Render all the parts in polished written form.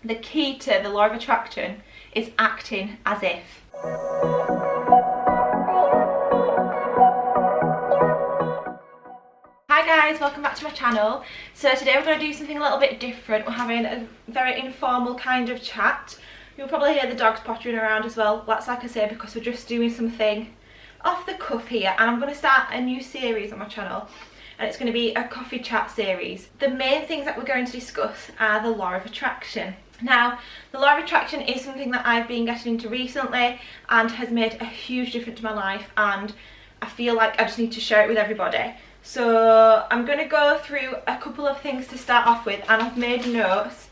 The key to the law of attraction is acting as if. Hi guys, welcome back to my channel. So today we're going to do something a little bit different. We're having a very informal kind of chat. You'll probably hear the dogs pottering around as well. That's, like I say, because we're just doing something off the cuff here, and I'm going to start a new series on my channel, and it's going to be a coffee chat series. The main things that we're going to discuss are the law of attraction. Now, the law of attraction is something that I've been getting into recently and has made a huge difference to my life, and I feel like I just need to share it with everybody. So I'm going to go through a couple of things to start off with, and I've made notes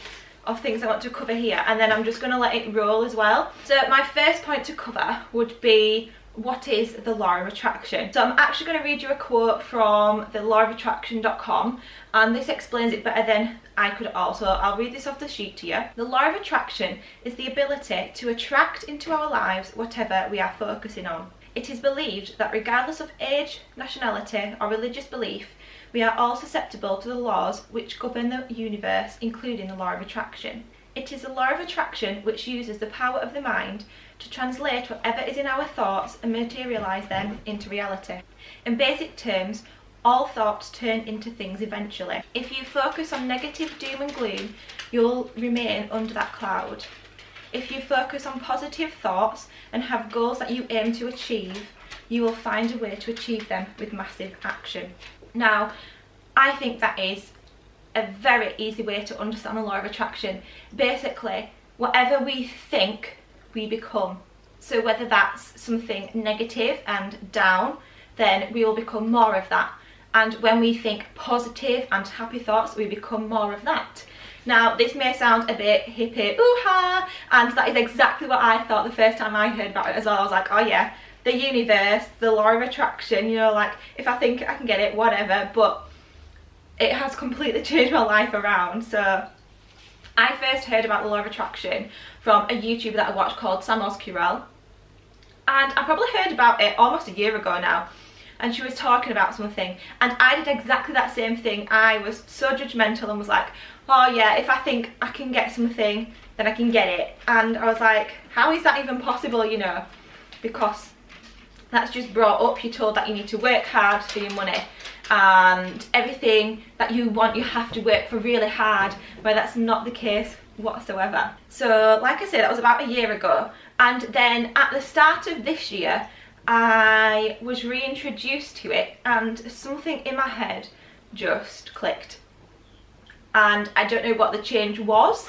of things I want to cover here, and then I'm just going to let it roll as well. So my first point to cover would be, what is the law of attraction? So I'm actually going to read you a quote from the lawofattraction.com, and this explains it better than I could also. I'll read this off the sheet to you. The law of attraction is the ability to attract into our lives whatever we are focusing on. It is believed that regardless of age, nationality or religious belief, we are all susceptible to the laws which govern the universe, including the law of attraction. It is the law of attraction which uses the power of the mind to translate whatever is in our thoughts and materialise them into reality. In basic terms, all thoughts turn into things eventually. If you focus on negative doom and gloom, you'll remain under that cloud. If you focus on positive thoughts and have goals that you aim to achieve, you will find a way to achieve them with massive action. Now, I think that is a very easy way to understand the law of attraction. Basically, whatever we think, we become. So whether that's something negative and down, then we will become more of that. And when we think positive and happy thoughts, we become more of that. Now, this may sound a bit hippie, ooh-ha, and that is exactly what I thought the first time I heard about it as well. I was like, oh yeah, the universe, the law of attraction, you know, like, if I think I can get it, whatever, but it has completely changed my life around. So I first heard about the law of attraction from a YouTuber that I watched called Sam Oskirel, and I probably heard about it almost a year ago now, and she was talking about something, and I did exactly that same thing. I was so judgmental and was like, oh yeah, if I think I can get something, then I can get it. And I was like, how is that even possible, you know? Because that's just brought up. You're told that you need to work hard for your money, and everything that you want you have to work for really hard, where that's not the case whatsoever. So like I said, that was about a year ago, and then at the start of this year I was reintroduced to it, and something in my head just clicked, and I don't know what the change was,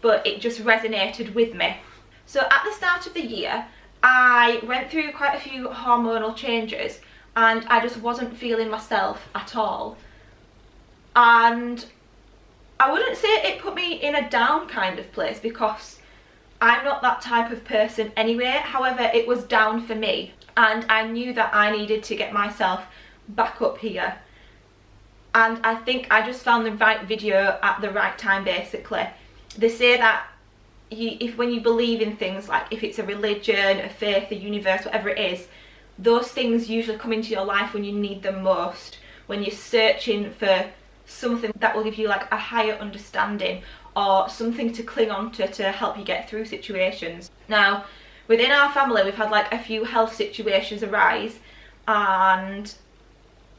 but it just resonated with me. So at the start of the year I went through quite a few hormonal changes, and I just wasn't feeling myself at all. And I wouldn't say it put me in a down kind of place, because I'm not that type of person anyway. However, it was down for me, and I knew that I needed to get myself back up here. And I think I just found the right video at the right time, basically. They say that when you believe in things, like if it's a religion, a faith, a universe, whatever it is, those things usually come into your life when you need them most, when you're searching for something that will give you like a higher understanding, or something to cling on to help you get through situations. Now, within our family we've had like a few health situations arise, and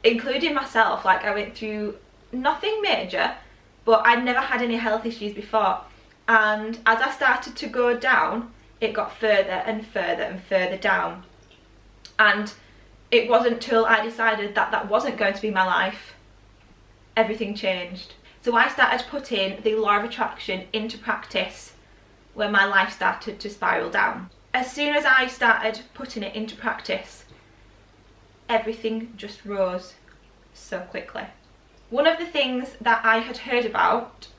including myself, like I went through nothing major, but I'd never had any health issues before, and as I started to go down, it got further and further and further down. And it wasn't till I decided that that wasn't going to be my life, everything changed. So I started putting the law of attraction into practice when my life started to spiral down. As soon as I started putting it into practice, everything just rose so quickly. One of the things that I had heard about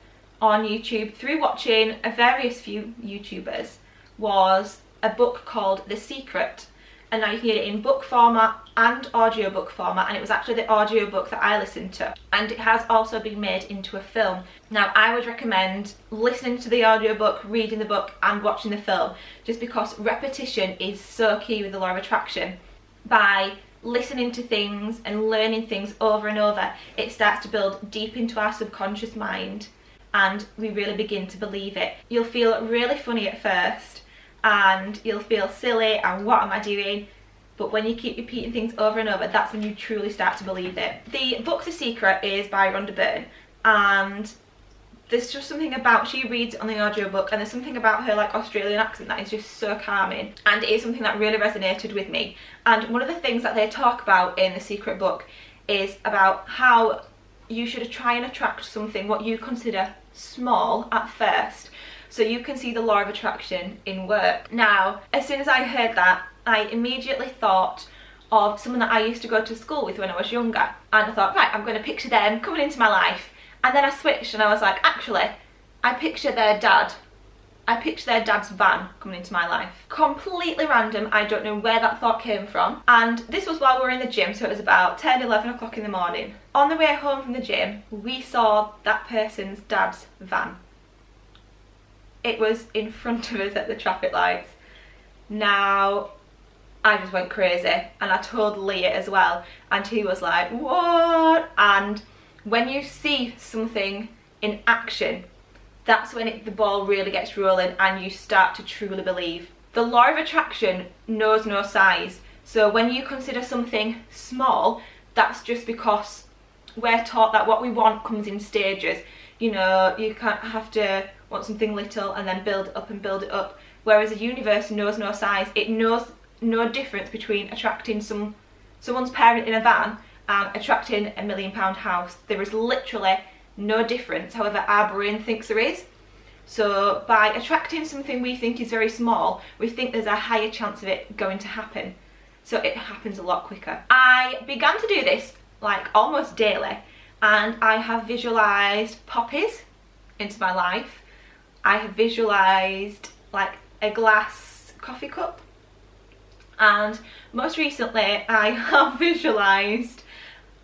on YouTube through watching a various few YouTubers was a book called The Secret, and now you can get it in book format and audiobook format, and it was actually the audiobook that I listened to, and it has also been made into a film. Now I would recommend listening to the audiobook, reading the book and watching the film, just because repetition is so key with the law of attraction. By listening to things and learning things over and over, it starts to build deep into our subconscious mind, and we really begin to believe it. You'll feel really funny at first and you'll feel silly and what am I doing? But when you keep repeating things over and over, that's when you truly start to believe it. The book The Secret is by Rhonda Byrne, and there's just something about, she reads it on the audiobook, and there's something about her like Australian accent that is just so calming, and it is something that really resonated with me. And one of the things that they talk about in The Secret book is about how you should try and attract something what you consider small at first, so you can see the law of attraction in work. Now, as soon as I heard that, I immediately thought of someone that I used to go to school with when I was younger, and I thought, right, I'm going to picture them coming into my life. And then I switched and I was like, actually, I picture their dad. I picture their dad's van coming into my life. Completely random, I don't know where that thought came from. And this was while we were in the gym, so it was about 10, 11 o'clock in the morning. On the way home from the gym, we saw that person's dad's van. It was in front of us at the traffic lights. Now, I just went crazy, and I told Leah as well, and he was like, what? And when you see something in action, that's when the ball really gets rolling and you start to truly believe. The law of attraction knows no size, so when you consider something small, that's just because we're taught that what we want comes in stages. You know, you can't have to want something little and then build it up and build it up, whereas the universe knows no size. It knows no difference between attracting someone's parent in a van and attracting £1 million house. There is literally no difference, however our brain thinks there is. So by attracting something we think is very small, we think there's a higher chance of it going to happen. So it happens a lot quicker. I began to do this like almost daily, and I have visualised poppies into my life. I have visualised like a glass coffee cup, and most recently I have visualised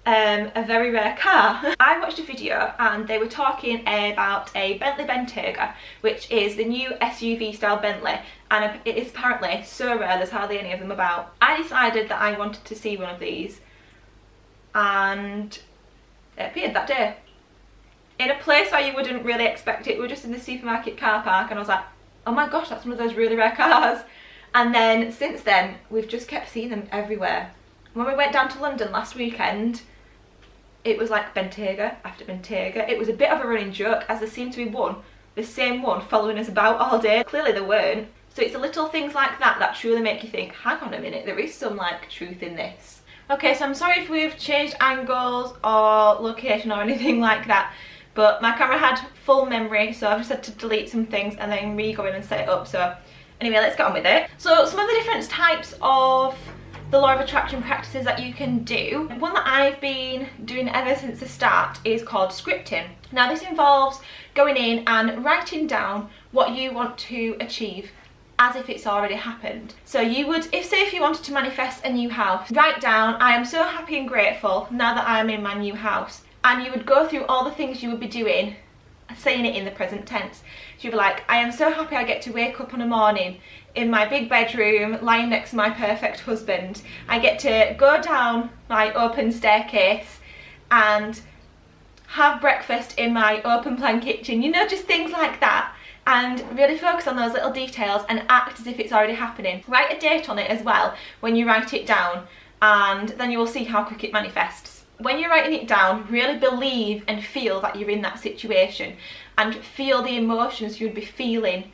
a very rare car. I watched a video and they were talking about a Bentley Bentayga, which is the new SUV style Bentley, and it is apparently so rare, there's hardly any of them about. I decided that I wanted to see one of these, and it appeared that day in a place where you wouldn't really expect it. We were just in the supermarket car park and I was like, oh my gosh, that's one of those really rare cars. And then since then we've just kept seeing them everywhere. When we went down to London last weekend, it was like Bentayga after Bentayga. It was a bit of a running joke, as there seemed to be the same one following us about all day. Clearly there weren't. So it's the little things like that that truly make you think, hang on a minute, there is some like truth in this. Okay, so I'm sorry if we've changed angles or location or anything like that, but my camera had full memory, so I've just had to delete some things and then re-go in and set it up. So anyway, let's get on with it. So some of the different types of the law of attraction practices that you can do. One that I've been doing ever since the start is called scripting. Now this involves going in and writing down what you want to achieve as if it's already happened. So you would, if you wanted to manifest a new house, write down, I am so happy and grateful now that I am in my new house. And you would go through all the things you would be doing, saying it in the present tense. So you'd be like, I am so happy I get to wake up in the morning in my big bedroom lying next to my perfect husband. I get to go down my open staircase and have breakfast in my open plan kitchen, you know, just things like that. And really focus on those little details and act as if it's already happening. Write a date on it as well when you write it down, and then you will see how quick it manifests. When you're writing it down, really believe and feel that you're in that situation and feel the emotions you'd be feeling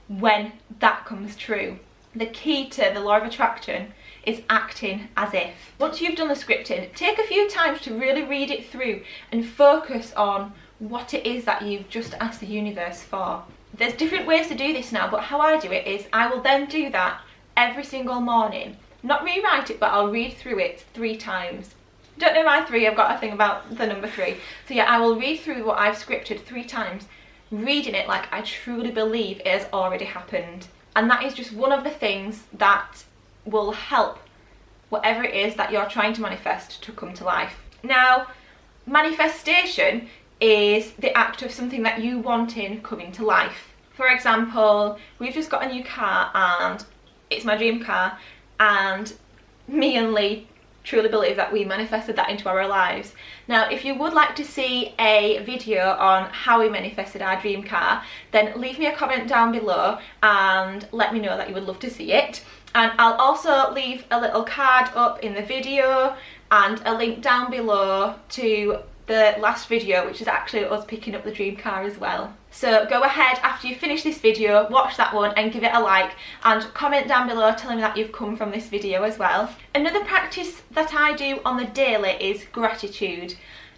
when that comes true. The key to the law of attraction is acting as if. Once you've done the scripting, take a few times to really read it through and focus on what it is that you've just asked the universe for. There's different ways to do this now, but how I do it is I will then do that every single morning. Not rewrite it, but I'll read through it 3 times. Don't know why 3, I've got a thing about the number 3. So yeah, I will read through what I've scripted 3 times, reading it like I truly believe it has already happened. And that is just one of the things that will help whatever it is that you're trying to manifest to come to life. Now, manifestation is the act of something that you want in coming to life. For example, we've just got a new car and it's my dream car, and me and Lee truly believe that we manifested that into our lives. Now, if you would like to see a video on how we manifested our dream car, then leave me a comment down below and let me know that you would love to see it. And I'll also leave a little card up in the video and a link down below to the last video, which is actually us picking up the dream car as well. So go ahead after you finish this video, watch that one and give it a like, and comment down below telling me that you've come from this video as well. Another practice that I do on the daily is gratitude.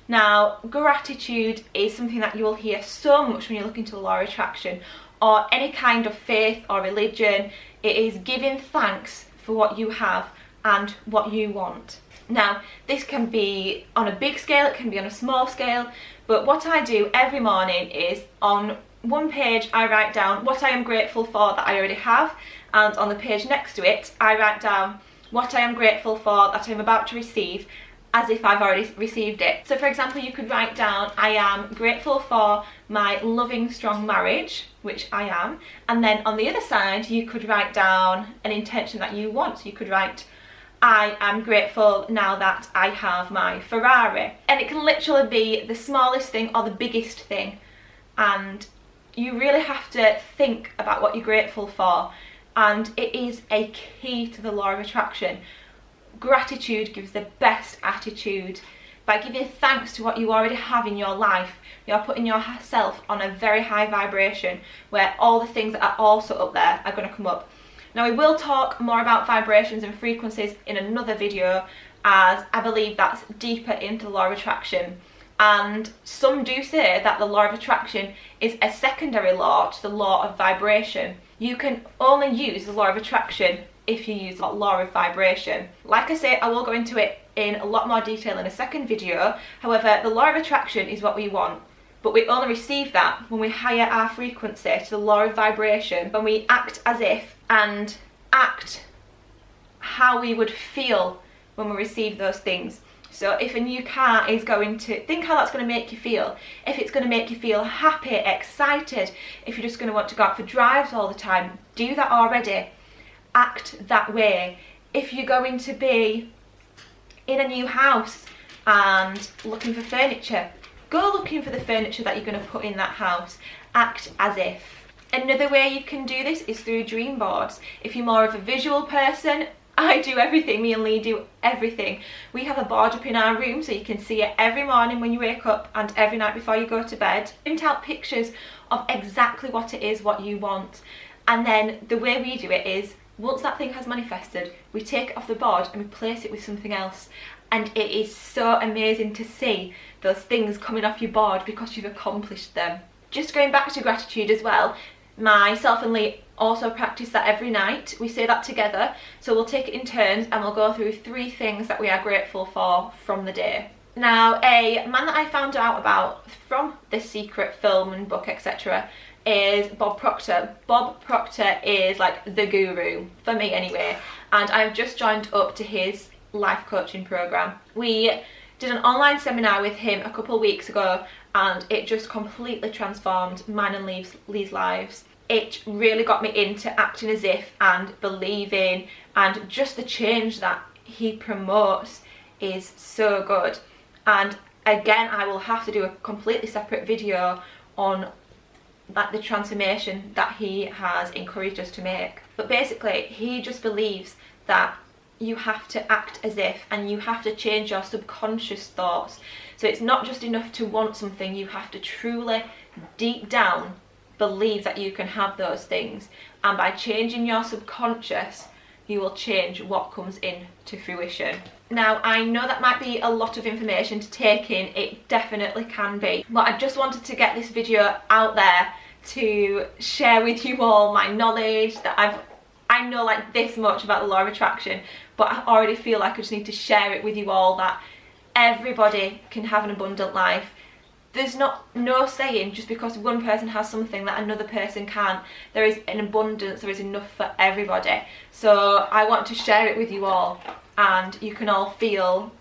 Now, gratitude is something that you will hear so much when you look into the law of attraction or any kind of faith or religion. It is giving thanks for what you have and what you want. Now, this can be on a big scale, it can be on a small scale, but what I do every morning is on one page I write down what I am grateful for that I already have, and on the page next to it I write down what I am grateful for that I'm about to receive, as if I've already received it. So for example, you could write down, I am grateful for my loving, strong marriage, which I am, and then on the other side you could write down an intention that you want. So you could write, I am grateful now that I have my Ferrari. And it can literally be the smallest thing or the biggest thing, and you really have to think about what you're grateful for, and it is a key to the law of attraction. Gratitude gives the best attitude. By giving thanks to what you already have in your life, you're putting yourself on a very high vibration where all the things that are also up there are going to come up. Now, we will talk more about vibrations and frequencies in another video, as I believe that's deeper into the law of attraction. And some do say that the law of attraction is a secondary law to the law of vibration. You can only use the law of attraction if you use the law of vibration. Like I say, I will go into it in a lot more detail in a second video. However, the law of attraction is what we want, but we only receive that when we higher our frequency to the law of vibration, when we act as if and act how we would feel when we receive those things. So if a new car is going to, think how that's going to make you feel. If it's going to make you feel happy, excited, if you're just going to want to go out for drives all the time, do that already. Act that way. If you're going to be in a new house and looking for furniture, go looking for the furniture that you're going to put in that house. Act as if. Another way you can do this is through dream boards. If you're more of a visual person, I do everything, me and Lee do everything. We have a board up in our room so you can see it every morning when you wake up and every night before you go to bed. Print out pictures of exactly what it is, what you want. And then the way we do it is, once that thing has manifested, we take it off the board and replace it with something else. And it is so amazing to see those things coming off your board because you've accomplished them. Just going back to gratitude as well, myself and Lee also practice that every night. We say that together, so we'll take it in turns and we'll go through 3 things that we are grateful for from the day. Now, a man that I found out about from The Secret film and book, etc., is Bob Proctor. Bob Proctor is like the guru, for me anyway, and I've just joined up to his life coaching program. We did an online seminar with him a couple of weeks ago and it just completely transformed mine and Lee's lives. It really got me into acting as if and believing, and just the change that he promotes is so good. And again, I will have to do a completely separate video on like the transformation that he has encouraged us to make. But basically, he just believes that you have to act as if, and you have to change your subconscious thoughts. So it's not just enough to want something, you have to truly, deep down, believe that you can have those things. And by changing your subconscious, you will change what comes into fruition. Now, I know that might be a lot of information to take in, it definitely can be, but I just wanted to get this video out there to share with you all my knowledge that I know like this much about the law of attraction, but I already feel like I just need to share it with you all that everybody can have an abundant life. There's no saying just because one person has something that another person can't. There is an abundance, there is enough for everybody. So I want to share it with you all, and you can all feel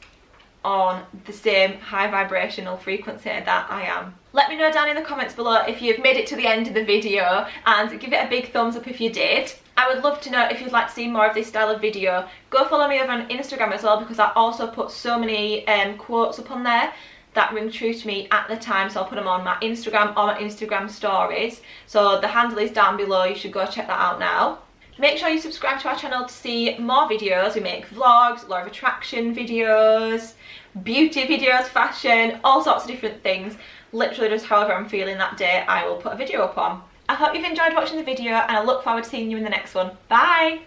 on the same high vibrational frequency that I am. Let me know down in the comments below if you've made it to the end of the video, and give it a big thumbs up if you did. I would love to know if you'd like to see more of this style of video. Go follow me over on Instagram as well, because I also put so many quotes up on there that ring true to me at the time, so I'll put them on my Instagram or my Instagram stories. So the handle is down below, you should go check that out now. Make sure you subscribe to our channel to see more videos. We make vlogs, law of attraction videos, beauty videos, fashion, all sorts of different things. Literally just however I'm feeling that day, I will put a video up on. I hope you've enjoyed watching the video, and I look forward to seeing you in the next one. Bye!